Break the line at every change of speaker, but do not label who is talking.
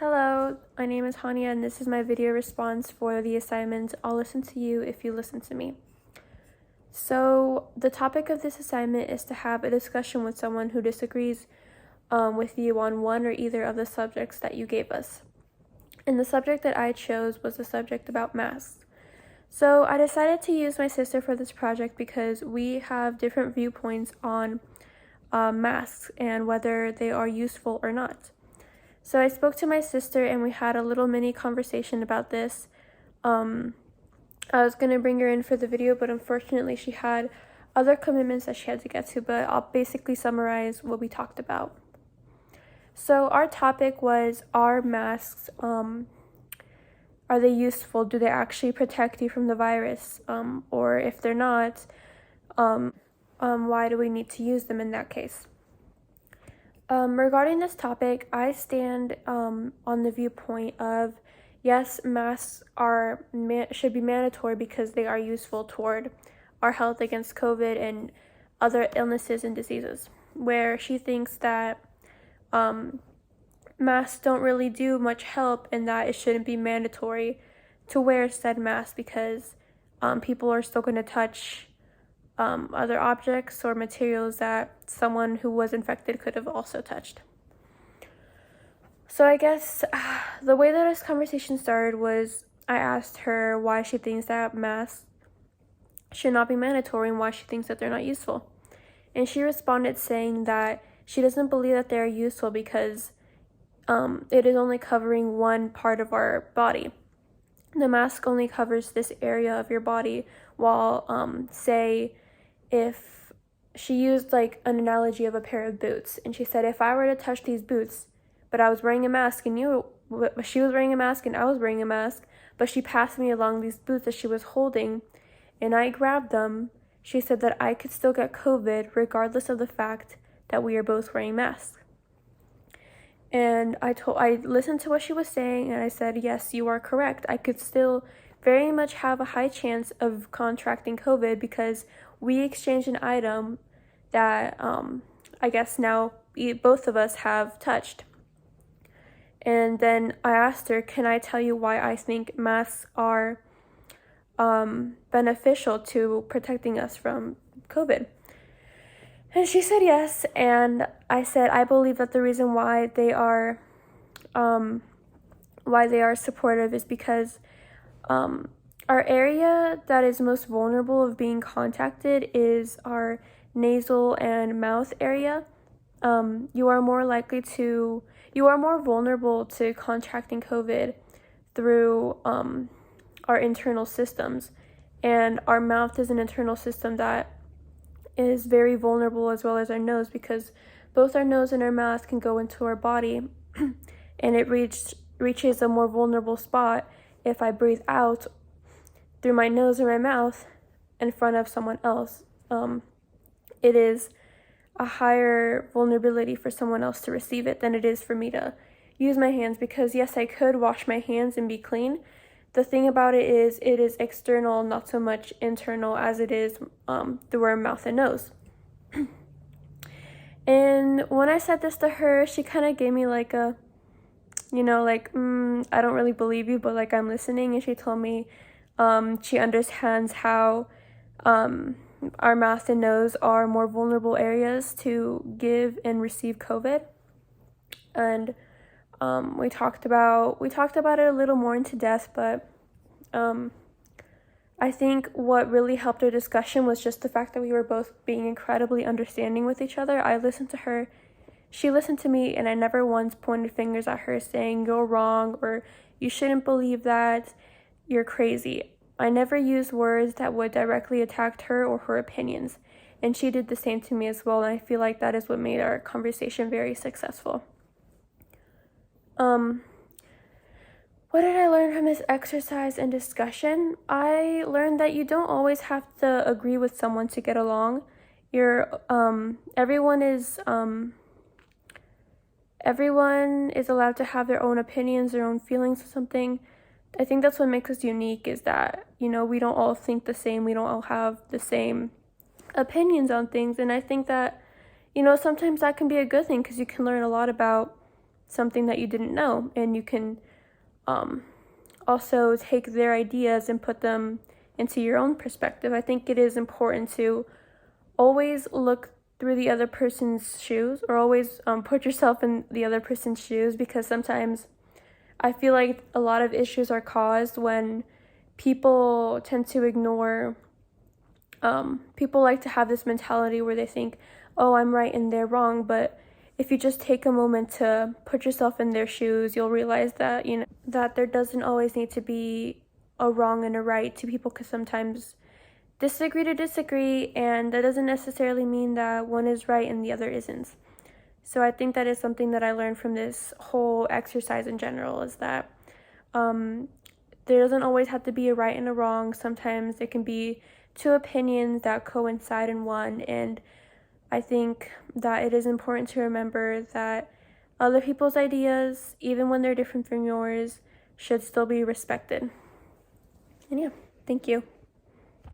Hello, my name is Hania and this is my video response for the assignment I'll listen to you if you listen to me. So the topic of this assignment is to have a discussion with someone who disagrees with you on one or either of the subjects that you gave us. And the subject that I chose was the subject about masks. So I decided to use my sister for this project because we have different viewpoints on masks and whether they are useful or not. So I spoke to my sister and we had a little mini conversation about this. I was going to bring her in for the video, but unfortunately she had other commitments that she had to get to, but I'll basically summarize what we talked about. So our topic was, are masks, are they useful? Do they actually protect you from the virus? Or if they're not, why do we need to use them in that case? Regarding this topic, I stand on the viewpoint of, yes, masks should be mandatory because they are useful toward our health against COVID and other illnesses and diseases, where she thinks that masks don't really do much help and that it shouldn't be mandatory to wear said mask because people are still going to touch other objects or materials that someone who was infected could have also touched. So I guess the way that this conversation started was I asked her why she thinks that masks should not be mandatory and why she thinks that they're not useful. And she responded saying that she doesn't believe that they're useful because it is only covering one part of our body. The mask only covers this area of your body, while say if she used like an analogy of a pair of boots, and she said if I were to touch these boots but I was wearing a mask and she was wearing a mask and I was wearing a mask, but she passed me along these boots that she was holding and I grabbed them, she said that I could still get COVID regardless of the fact that we are both wearing masks. And I listened to what she was saying and I said, yes, you are correct. I could still very much have a high chance of contracting COVID because we exchanged an item that I guess now both of us have touched. And then I asked her, can I tell you why I think masks are beneficial to protecting us from COVID? And she said yes, and I said I believe that the reason why they are supportive is because our area that is most vulnerable of being contacted is our nasal and mouth area. You are more vulnerable to contracting COVID through our internal systems, and our mouth is an internal system that is very vulnerable, as well as our nose, because both our nose and our mouth can go into our body and it reaches a more vulnerable spot if I breathe out through my nose or my mouth in front of someone else. It is a higher vulnerability for someone else to receive it than it is for me to use my hands, because yes, I could wash my hands and be clean. The thing about it is external, not so much internal as it is through our mouth and nose. And when I said this to her, she kind of gave me like a, I don't really believe you, but like I'm listening. And she told me she understands how our mouth and nose are more vulnerable areas to give and receive COVID. And we talked about it a little more into depth, but I think what really helped our discussion was just the fact that we were both being incredibly understanding with each other. I listened to her, she listened to me, and I never once pointed fingers at her saying you're wrong or you shouldn't believe that, you're crazy. I never used words that would directly attack her or her opinions, and she did the same to me as well, and I feel like that is what made our conversation very successful. What did I learn from this exercise and discussion? I learned that you don't always have to agree with someone to get along. Everyone is allowed to have their own opinions, their own feelings or something. I think that's what makes us unique, is that, we don't all think the same. We don't all have the same opinions on things. And I think that, sometimes that can be a good thing because you can learn a lot about something that you didn't know, and you can also take their ideas and put them into your own perspective. I think it is important to always look through the other person's shoes, or always put yourself in the other person's shoes, because sometimes I feel like a lot of issues are caused when people tend to ignore, people like to have this mentality where they think, oh, I'm right and they're wrong, but if you just take a moment to put yourself in their shoes, you'll realize that, that there doesn't always need to be a wrong and a right. Two people could sometimes disagree to disagree, and that doesn't necessarily mean that one is right and the other isn't. So I think that is something that I learned from this whole exercise in general, is that there doesn't always have to be a right and a wrong. Sometimes it can be two opinions that coincide in one, and I think that it is important to remember that other people's ideas, even when they're different from yours, should still be respected. And yeah, thank you.